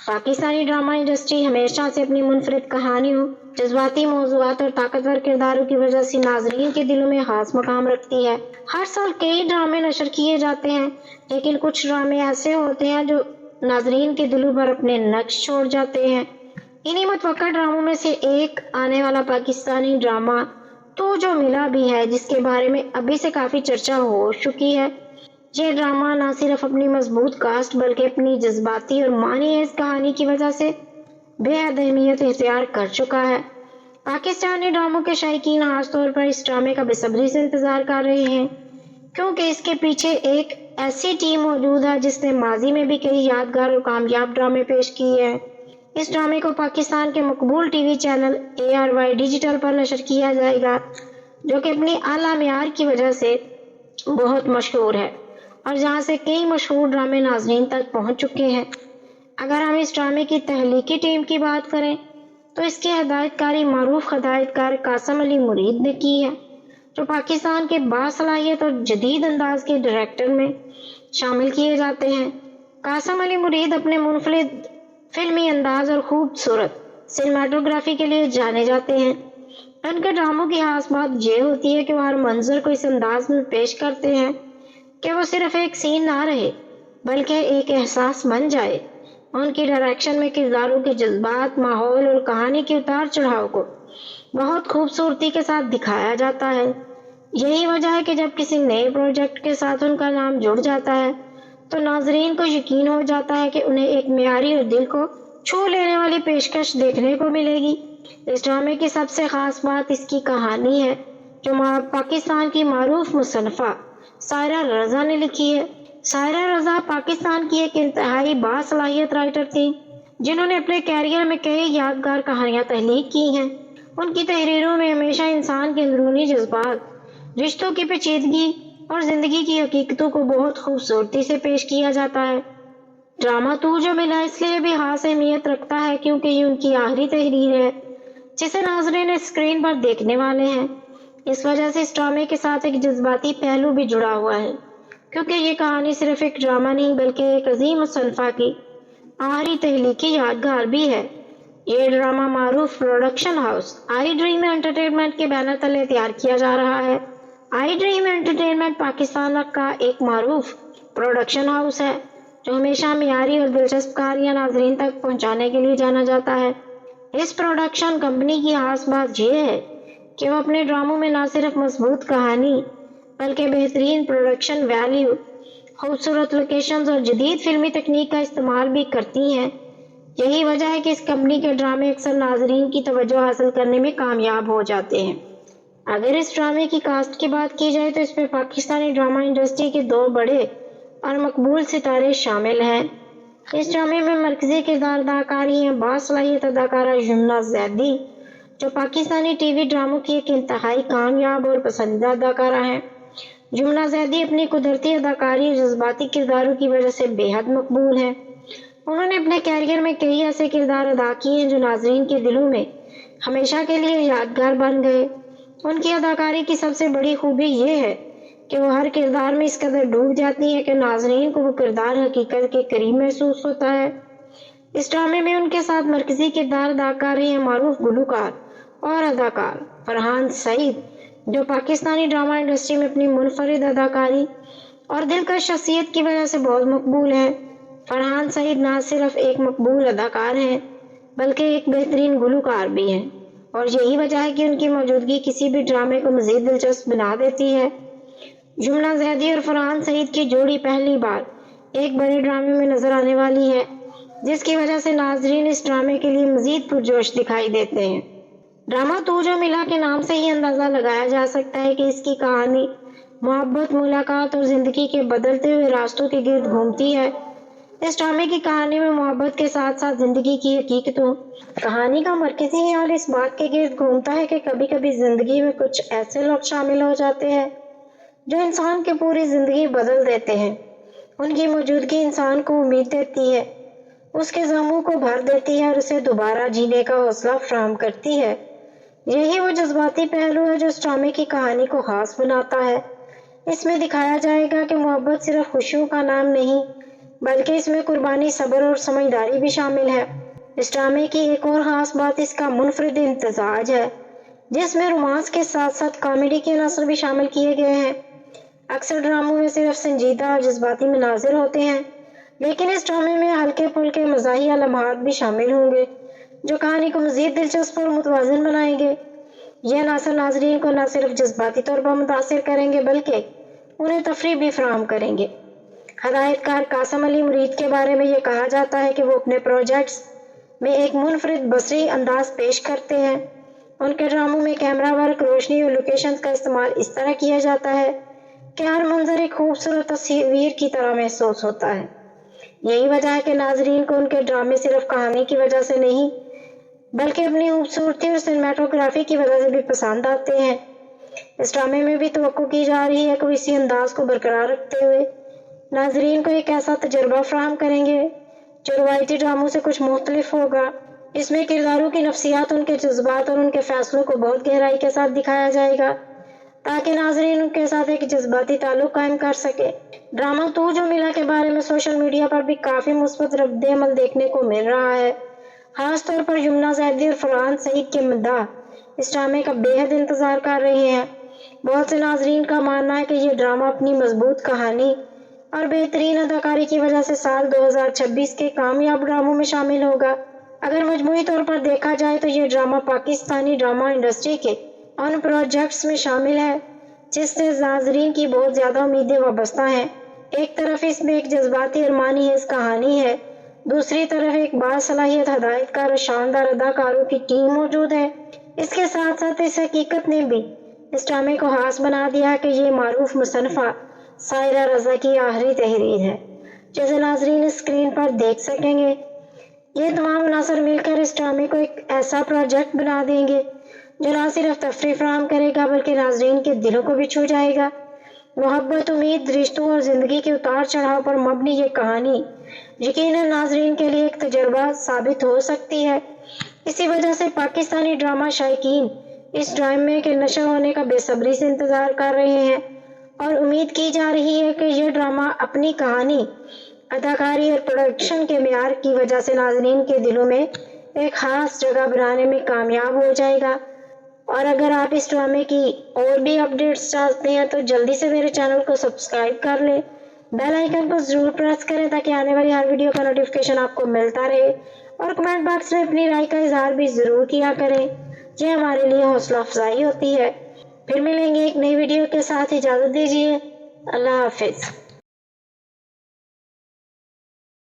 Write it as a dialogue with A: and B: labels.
A: Pakistani drama industry ہمیشہ سے اپنی منفرد کہانیوں، جذباتی موضوعات اور طاقتور کرداروں کی وجہ سے ناظرین کے دلوں میں خاص مقام رکھتی ہے۔ ہر سال کئی ڈرامے نشر کیے جاتے ہیں، لیکن کچھ ڈرامے ایسے ہوتے ہیں جو ناظرین کے دلوں پر اپنے نقش چھوڑ جاتے ہیں۔ انہی متوقع ڈراموں میں سے ایک آنے والا پاکستانی ڈرامہ تو جو ملا بھی ہے، جس کے بارے میں ابھی سے کافی چرچا ہو چکی ہے۔ یہ ڈرامہ نہ صرف اپنی مضبوط کاسٹ بلکہ اپنی جذباتی اور معنی خیز کہانی کی وجہ سے بے حد اہمیت اختیار کر چکا ہے۔ پاکستانی ڈراموں کے شائقین خاص طور پر اس ڈرامے کا بے صبری سے انتظار کر رہے ہیں، کیونکہ اس کے پیچھے ایک ایسی ٹیم موجود ہے جس نے ماضی میں بھی کئی یادگار اور کامیاب ڈرامے پیش کیے ہیں۔ اس ڈرامے کو پاکستان کے مقبول T V channel ARY digital پر نشر کیا جائے گا، جو کہ اپنی اعلیٰ معیار کی وجہ سے بہت مشہور ہے اور جہاں سے کئی مشہور ڈرامے ناظرین تک پہنچ چکے ہیں۔ اگر ہم اس ڈرامے کی تخلیقی ٹیم کی بات کریں تو اس کی ہدایت کاری معروف ہدایت کار قاسم علی مرید نے کی ہے، جو پاکستان کے باصلاحیت اور جدید انداز کے ڈائریکٹر میں شامل کیے جاتے ہیں۔ قاسم علی مرید اپنے منفرد فلمی انداز اور خوبصورت سینماٹوگرافی کے لیے جانے جاتے ہیں۔ ان کے ڈراموں کی خاص بات یہ ہوتی ہے کہ وہ ہر منظر کو اس انداز میں پیش کرتے ہیں کہ وہ صرف ایک سین نہ رہے بلکہ ایک احساس بن جائے۔ ان کی ڈائریکشن میں کرداروں کے جذبات، ماحول اور کہانی کے اتار چڑھاؤ کو بہت خوبصورتی کے ساتھ دکھایا جاتا ہے۔ یہی وجہ ہے کہ جب کسی نئے پروجیکٹ کے ساتھ ان کا نام جڑ جاتا ہے تو ناظرین کو یقین ہو جاتا ہے کہ انہیں ایک معیاری اور دل کو چھو لینے والی پیشکش دیکھنے کو ملے گی۔ اس ڈرامے کی سب سے خاص بات اس کی کہانی ہے، جو پاکستان کی معروف مصنفہ سائرہ رضا نے لکھی ہے۔ سائرہ رضا پاکستان کی ایک انتہائی باصلاحیت رائٹر تھیں، جنہوں نے اپنے کیریئر میں کئی یادگار کہانیاں تخلیق کی ہیں۔ ان کی تحریروں میں ہمیشہ انسان کے اندرونی جذبات، رشتوں کی پیچیدگی اور زندگی کی حقیقتوں کو بہت خوبصورتی سے پیش کیا جاتا ہے۔ ڈرامہ تو جو ملا اس لیے بھی خاص اہمیت رکھتا ہے کیونکہ یہ ان کی آخری تحریر ہے جسے ناظرین اسکرین پر دیکھنے والے ہیں۔ اس وجہ سے اس ڈرامے کے ساتھ ایک جذباتی پہلو بھی جڑا ہوا ہے، کیونکہ یہ کہانی صرف ایک ڈرامہ نہیں بلکہ ایک عظیم مصنفہ کی آخری تخلیقی یادگار بھی ہے۔ یہ ڈرامہ معروف production house I dream entertainment کے بینر تلے تیار کیا جا رہا ہے۔ آئی ڈریم انٹرٹینمنٹ پاکستان کا ایک معروف پروڈکشن ہاؤس ہے جو ہمیشہ معیاری اور دلچسپ کہانیاں ناظرین تک پہنچانے کے لیے جانا جاتا ہے۔ اس پروڈکشن کمپنی کی خاص بات یہ ہے کہ وہ اپنے ڈراموں میں نہ صرف مضبوط کہانی بلکہ بہترین پروڈکشن ویلیو، خوبصورت لوکیشنز اور جدید فلمی تکنیک کا استعمال بھی کرتی ہیں۔ یہی وجہ ہے کہ اس کمپنی کے ڈرامے اکثر ناظرین کی توجہ حاصل کرنے میں کامیاب ہو جاتے ہیں۔ اگر اس ڈرامے کی کاسٹ کی بات کی جائے تو اس میں پاکستانی ڈرامہ انڈسٹری کے دو بڑے اور مقبول ستارے شامل ہیں۔ اس ڈرامے میں مرکزی کردار ادا کاری ہیں باصلاحیت اداکارہ یمنا زیدی، جو پاکستانی ٹی وی ڈراموں کی ایک انتہائی کامیاب اور پسندیدہ اداکارہ ہیں۔ یمنا زیدی اپنی قدرتی اداکاری اور جذباتی کرداروں کی وجہ سے بے حد مقبول ہیں۔ انہوں نے اپنے کیریئر میں کئی ایسے کردار ادا کیے ہیں جو ناظرین کے دلوں میں ہمیشہ کے لیے یادگار بن گئے۔ ان کی اداکاری کی سب سے بڑی خوبی یہ ہے کہ وہ ہر کردار میں اس قدر ڈوب جاتی ہے کہ ناظرین کو وہ کردار حقیقت کے قریب محسوس ہوتا ہے۔ اس ڈرامے میں ان کے ساتھ مرکزی کردار ادا کر رہے ہیں معروف گلوکار اور اداکار فرحان سعید، جو پاکستانی ڈرامہ انڈسٹری میں اپنی منفرد اداکاری اور دلکش شخصیت کی وجہ سے بہت مقبول ہیں۔ فرحان سعید نہ صرف ایک مقبول اداکار ہیں بلکہ ایک بہترین گلوکار بھی ہیں، اور یہی وجہ ہے کہ ان کی موجودگی کسی بھی ڈرامے کو مزید دلچسپ بنا دیتی ہے۔ یمنا زیدی اور فرحان سعید کی جوڑی پہلی بار ایک بڑے ڈرامے میں نظر آنے والی ہے، جس کی وجہ سے ناظرین اس ڈرامے کے لیے مزید پرجوش دکھائی دیتے ہیں۔ ڈرامہ تو جو ملا کے نام سے ہی اندازہ لگایا جا سکتا ہے کہ اس کی کہانی محبت، ملاقات اور زندگی کے بدلتے ہوئے راستوں کے گرد گھومتی ہے۔ اس ڈرامے کی کہانی میں محبت کے ساتھ ساتھ زندگی کی حقیقتوں، کہانی کا مرکزی خیال اس بات کے گرد گھومتا ہے کہ کبھی کبھی زندگی میں کچھ ایسے لوگ شامل ہو جاتے ہیں جو انسان کی پوری زندگی بدل دیتے ہیں۔ ان کی موجودگی انسان کو امید دیتی ہے، اس کے غموں کو بھر دیتی ہے اور اسے دوبارہ جینے کا حوصلہ فراہم کرتی ہے۔ یہی وہ جذباتی پہلو ہے جو اس ڈرامے کی کہانی کو خاص بناتا ہے۔ اس میں دکھایا جائے گا کہ محبت صرف خوشیوں کا نام نہیں بلکہ اس میں قربانی، صبر اور سمجھداری بھی شامل ہے۔ اس ڈرامے کی ایک اور خاص بات اس کا منفرد امتزاج ہے، جس میں رومانس کے ساتھ ساتھ کامیڈی کے عناصر بھی شامل کیے گئے ہیں۔ اکثر ڈراموں میں صرف سنجیدہ اور جذباتی مناظر ہوتے ہیں، لیکن اس ڈرامے میں ہلکے پھلکے مزاحیہ لمحات بھی شامل ہوں گے جو کہانی کو مزید دلچسپ اور متوازن بنائیں گے۔ یہ عناصر ناظرین کو نہ صرف جذباتی طور پر متاثر کریں گے بلکہ انہیں تفریح بھی فراہم کریں گے۔ ہدایت کار قاسم علی مرید کے بارے میں یہ کہا جاتا ہے کہ وہ اپنے پروجیکٹس میں ایک منفرد بصری انداز پیش کرتے ہیں۔ ان کے ڈراموں میں کیمرہ ورک، روشنی اور لوکیشنز کا استعمال اس طرح کیا جاتا ہے کہ ہر منظر ایک خوبصورت تصویر کی طرح محسوس ہوتا ہے۔ یہی وجہ ہے کہ ناظرین کو ان کے ڈرامے صرف کہانی کی وجہ سے نہیں بلکہ اپنی خوبصورتی اور سنیماٹوگرافی کی وجہ سے بھی پسند آتے ہیں۔ اس ڈرامے میں بھی توقع کی جا رہی ہے کہ وہ اسی انداز کو برقرار رکھتے ہوئے ناظرین کو ایک ایسا تجربہ فراہم کریں گے جو روایتی ڈراموں سے کچھ مختلف ہوگا۔ اس میں کرداروں کی نفسیات، ان کے جذبات اور ان کے فیصلوں کو بہت گہرائی کے ساتھ دکھایا جائے گا تاکہ ناظرین ان کے ساتھ ایک جذباتی تعلق قائم کر سکے۔ ڈرامہ تو جو ملا کے بارے میں سوشل میڈیا پر بھی کافی مثبت رد عمل دیکھنے کو مل رہا ہے۔ خاص طور پر یمنا زیدی اور فرحان سعید کے مداح اس ڈرامے کا بے حد انتظار کر رہے ہیں۔ بہت سے ناظرین کا ماننا ہے کہ یہ ڈرامہ اپنی مضبوط کہانی اور بہترین اداکاری کی وجہ سے سال 2026 کے کامیاب ڈراموں میں شامل ہوگا۔ اگر مجموعی طور پر دیکھا جائے تو یہ ڈرامہ پاکستانی ڈرامہ انڈسٹری کے ان پروجیکٹس میں شامل ہے جس سے ناظرین کی بہت زیادہ امیدیں وابستہ ہیں۔ ایک طرف اس میں ایک جذباتی ارمانی حیض کہانی ہے، دوسری طرف ایک باصلاحیت ہدایت کار اور شاندار اداکاروں کی ٹیم موجود ہے۔ اس کے ساتھ ساتھ اس حقیقت نے بھی اس ڈرامے کو خاص بنا دیا کہ یہ معروف مصنفہ سائرہ رضا کی آخری تحریر ہے جسے ناظرین اسکرین پر دیکھ سکیں گے۔ یہ تمام عناصر مل کر اس ڈرامے کو ایک ایسا پروجیکٹ بنا دیں گے جو نہ صرف تفریح فراہم کرے گا بلکہ ناظرین کے دلوں کو بھی چھو جائے گا۔ محبت، امید، رشتوں اور زندگی کے اتار چڑھاؤ پر مبنی یہ کہانی یقیناً ناظرین کے لیے ایک تجربہ ثابت ہو سکتی ہے۔ اسی وجہ سے پاکستانی ڈرامہ شائقین اس ڈرامے کے نشر ہونے کا بے صبری سے انتظار کر رہے ہیں اور امید کی جا رہی ہے کہ یہ ڈرامہ اپنی کہانی، اداکاری اور پروڈکشن کے معیار کی وجہ سے ناظرین کے دلوں میں ایک خاص جگہ بنانے میں کامیاب ہو جائے گا۔ اور اگر آپ اس ڈرامے کی اور بھی اپڈیٹس چاہتے ہیں تو جلدی سے میرے چینل کو سبسکرائب کر لیں، بیل آئیکن کو ضرور پریس کریں تاکہ آنے والی ہر ویڈیو کا نوٹیفیکیشن آپ کو ملتا رہے، اور کمنٹ باکس میں اپنی رائے کا اظہار بھی ضرور کیا کریں، یہ ہمارے لیے حوصلہ افزائی ہوتی ہے۔ پھر ملیں گے ایک نئی ویڈیو کے ساتھ، اجازت دیجیے، اللہ حافظ۔